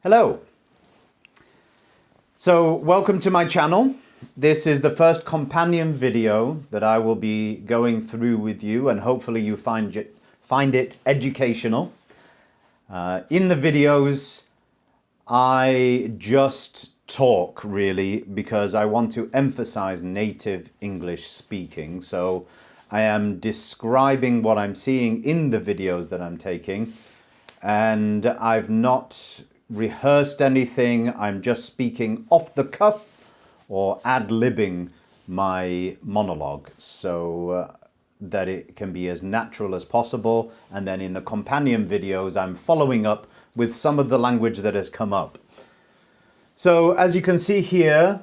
Hello. So welcome to my channel. This is the first companion video that I will be going through with you, and hopefully you find it educational. In the videos, I just talk really because I want to emphasize native English speaking. So I am describing what I'm seeing in the videos that I'm taking, and I've not rehearsed anything. I'm just speaking off the cuff or ad-libbing my monologue so that it can be as natural as possible. And then in the companion videos, I'm following up with some of the language that has come up. So as you can see here,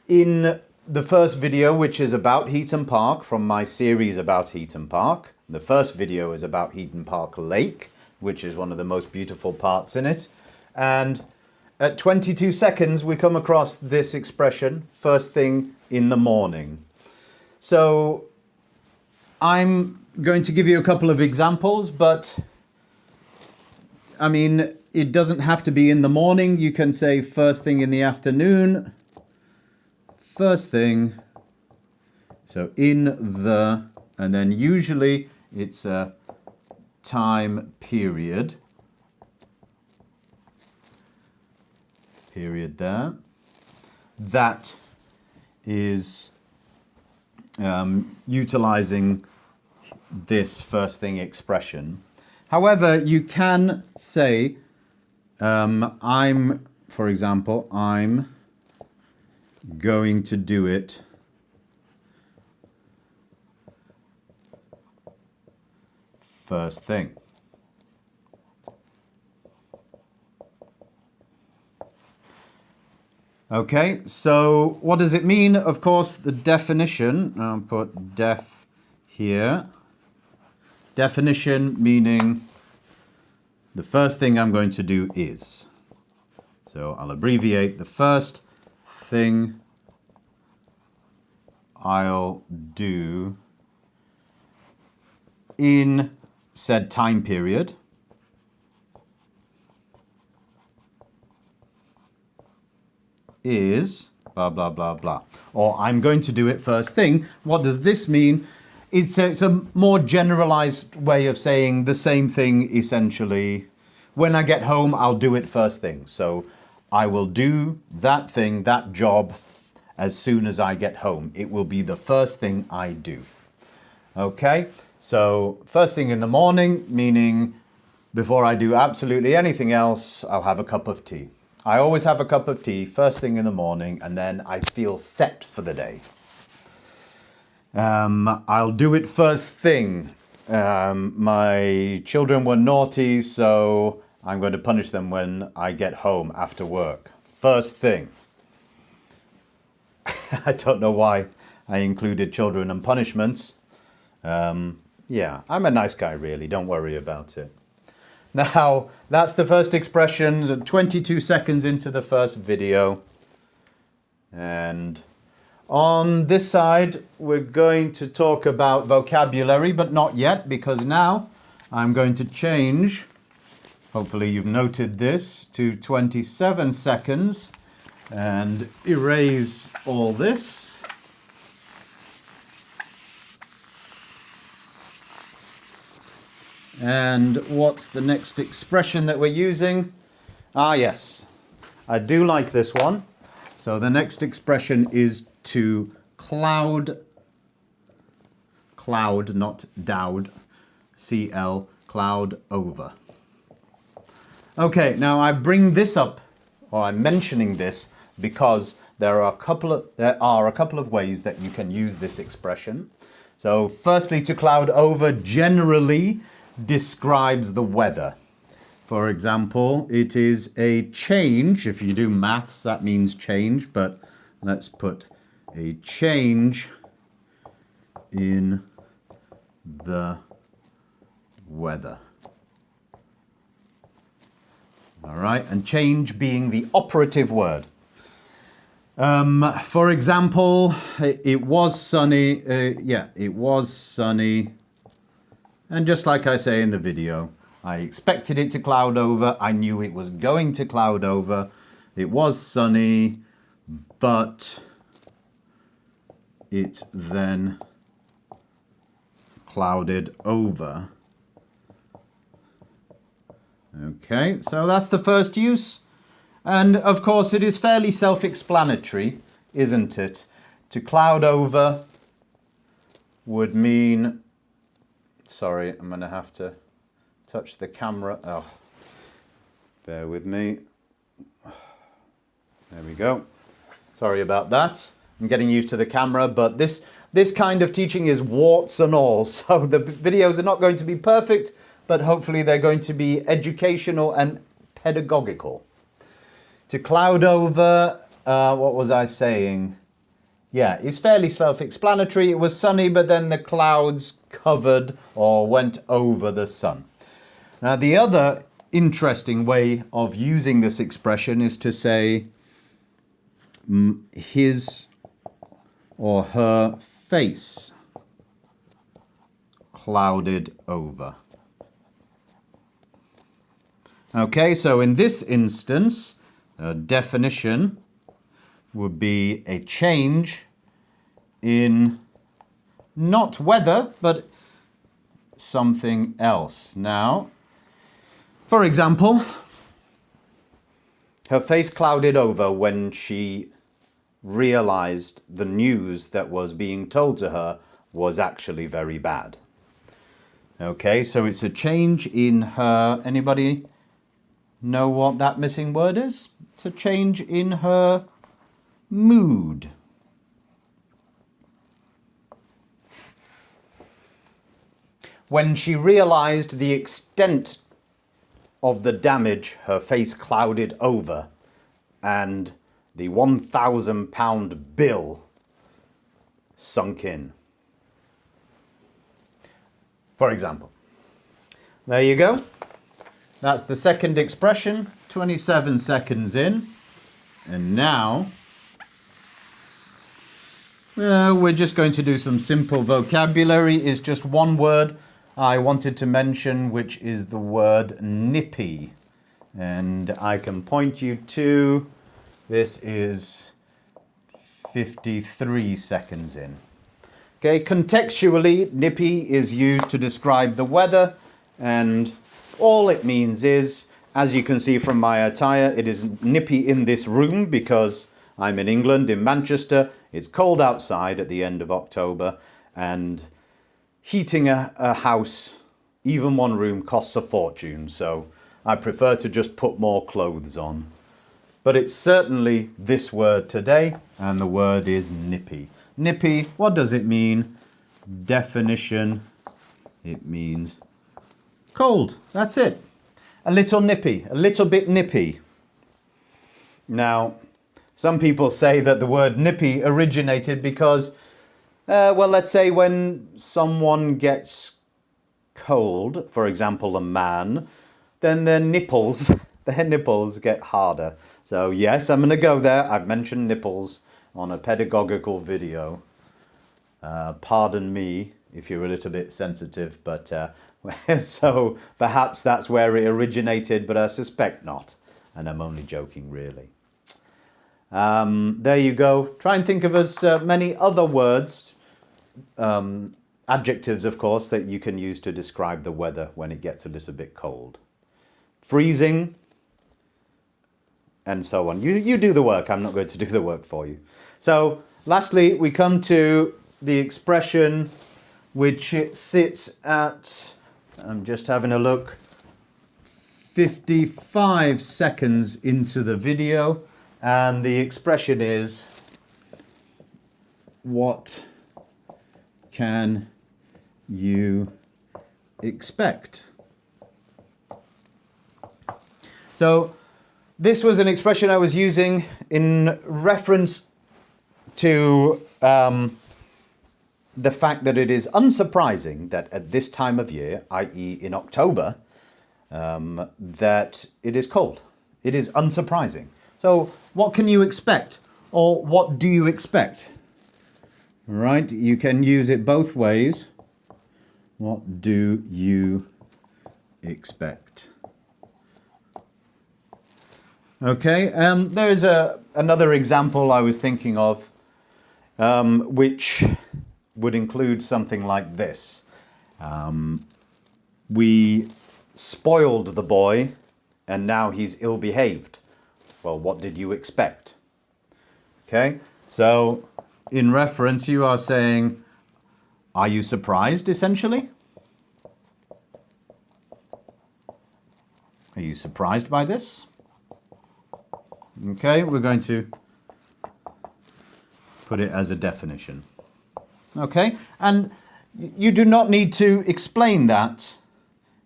in the first video, which is about Heaton Park from my series about Heaton Park, the first video is about Heaton Park Lake, which is one of the most beautiful parts in it. And at 22 seconds, we come across this expression, first thing in the morning. So I'm going to give you a couple of examples, but I mean, it doesn't have to be in the morning. You can say first thing in the afternoon, first thing, so in the, and then usually it's a time period. Period there. That is utilizing this first thing expression. However, you can say, for example, I'm going to do it first thing. Okay, so what does it mean? Of course, the definition, I'll put def here. Definition meaning the first thing I'm going to do is. So I'll abbreviate the first thing I'll do in said time period. Is blah, blah, blah, blah. Or I'm going to do it first thing. What does this mean? It's a more generalized way of saying the same thing, essentially. When I get home, I'll do it first thing. So I will do that thing, that job, as soon as I get home. It will be the first thing I do. Okay? So first thing in the morning, meaning before I do absolutely anything else, I'll have a cup of tea. I always have a cup of tea first thing in the morning, and then I feel set for the day. I'll do it first thing. My children were naughty, so I'm going to punish them when I get home after work. First thing. I don't know why I included children and punishments. Yeah, I'm a nice guy, really. Don't worry about it. Now, that's the first expression, 22 seconds into the first video. And on this side, we're going to talk about vocabulary, but not yet, because now I'm going to change, hopefully you've noted this, to 27 seconds and erase all this. And what's the next expression that we're using? Ah, yes, I do like this one. So the next expression is to cloud, not dowd, CL, cloud over. Okay, now I bring this up, or I'm mentioning this, because there are a couple of ways that you can use this expression. So firstly, to cloud over generally describes the weather. For example, it is a change. If you do maths, that means change, but let's put a change in the weather. All right, and change being the operative word. For example, it was sunny. Yeah, it was sunny. And just like I say in the video, I expected it to cloud over. I knew it was going to cloud over. It was sunny, but it then clouded over. Okay, so that's the first use. And of course, it is fairly self-explanatory, isn't it? To cloud over would mean... Sorry, I'm going to have to touch the camera. Oh, bear with me. There we go. Sorry about that. I'm getting used to the camera, but this kind of teaching is warts and all. So the videos are not going to be perfect, but hopefully they're going to be educational and pedagogical. To cloud over, what was I saying? Yeah, it's fairly self-explanatory. It was sunny, but then the clouds covered or went over the sun. Now, the other interesting way of using this expression is to say his or her face clouded over. Okay, so in this instance, a definition would be a change in not weather, but something else. Now, for example, her face clouded over when she realized the news that was being told to her was actually very bad. Okay, so it's a change in her... Anybody know what that missing word is? It's a change in her mood. When she realized the extent of the damage, her face clouded over and the £1,000 bill sunk in. For example. There you go. That's the second expression, 27 seconds in. And now, we're just going to do some simple vocabulary. It's just one word I wanted to mention, which is the word nippy. And I can point you to, this is 53 seconds in. Okay, contextually, nippy is used to describe the weather, and all it means is, as you can see from my attire, it is nippy in this room because I'm in England, in Manchester. It's cold outside at the end of October, and heating a house, even one room, costs a fortune. So I prefer to just put more clothes on. But it's certainly this word today, and the word is nippy. Nippy, what does it mean? Definition, it means cold. That's it. A little nippy, a little bit nippy. Now, some people say that the word nippy originated because, well, let's say when someone gets cold, for example, a man, then their nipples get harder. So yes, I'm going to go there. I've mentioned nipples on a pedagogical video. Pardon me if you're a little bit sensitive, but so perhaps that's where it originated, but I suspect not. And I'm only joking, really. There you go. Try and think of as many other words, adjectives, of course, that you can use to describe the weather when it gets a little bit cold. Freezing, and so on. You do the work. I'm not going to do the work for you. So, lastly, we come to the expression which it sits at, I'm just having a look, 55 seconds into the video, and the expression is, what can you expect? So this was an expression I was using in reference to the fact that it is unsurprising that at this time of year, i.e. in October, that it is cold. It is unsurprising. So what can you expect? Or what do you expect? Right, you can use it both ways. What do you expect? Okay, there's another example I was thinking of, which would include something like this. We spoiled the boy, and now he's ill-behaved. Well, what did you expect? Okay, so in reference, you are saying, are you surprised, essentially? Are you surprised by this? Okay, we're going to put it as a definition. Okay, and you do not need to explain that.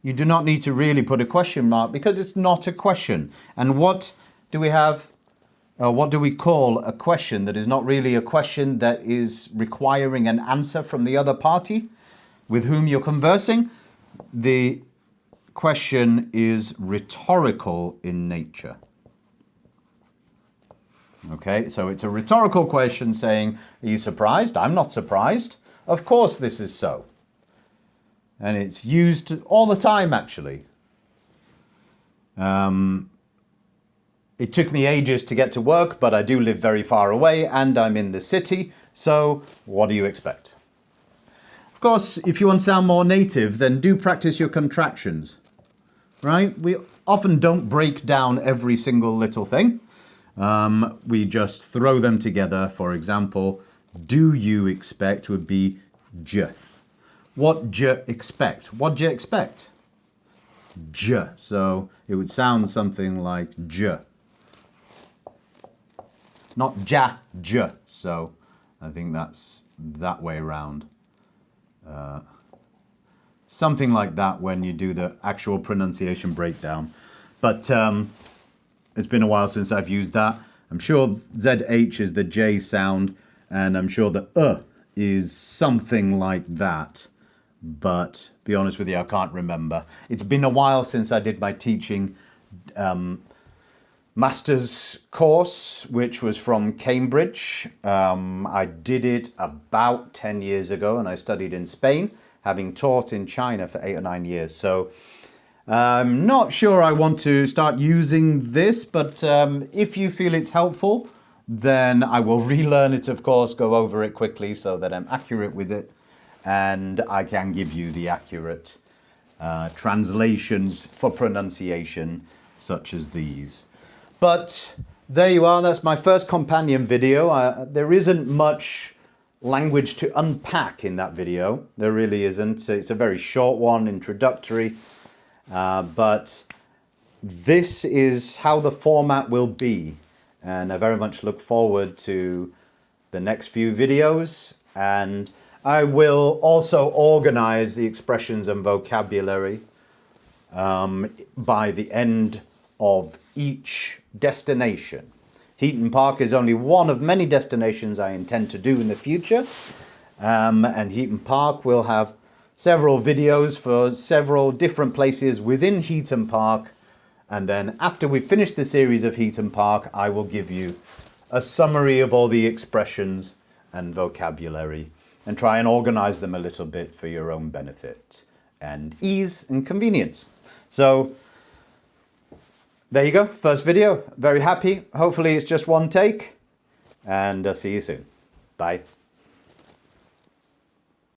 You do not need to really put a question mark because it's not a question. And what do we have? What do we call a question that is not really a question, that is requiring an answer from the other party with whom you're conversing? The question is rhetorical in nature. Okay, so it's a rhetorical question saying, are you surprised? I'm not surprised. Of course this is so. And it's used all the time, actually. It took me ages to get to work, but I do live very far away and I'm in the city. So what do you expect? Of course, if you want to sound more native, then do practice your contractions, right? We often don't break down every single little thing. We just throw them together. For example, do you expect would be j. What j expect? What j expect? J. So it would sound something like j. Not ja, j. So I think that's that way around. Something like that when you do the actual pronunciation breakdown. But it's been a while since I've used that. I'm sure ZH is the J sound, and I'm sure the is something like that. But to be honest with you, I can't remember. It's been a while since I did my teaching master's course, which was from Cambridge. I did it about 10 years ago, and I studied in Spain, having taught in China for 8 or 9 years. So I'm not sure I want to start using this, but if you feel it's helpful, then I will relearn it, of course, go over it quickly so that I'm accurate with it, and I can give you the accurate translations for pronunciation, such as these. But there you are, that's my first companion video. There isn't much language to unpack in that video. There really isn't. It's a very short one, introductory. But this is how the format will be, and I very much look forward to the next few videos, and I will also organize the expressions and vocabulary by the end of each destination. Heaton Park is only one of many destinations I intend to do in the future, and Heaton Park will have several videos for several different places within Heaton Park, and then after we finish the series of Heaton Park, I will give you a summary of all the expressions and vocabulary and try and organize them a little bit for your own benefit and ease and convenience. So there you go, first video. Very happy. Hopefully it's just one take, and I'll see you soon. Bye.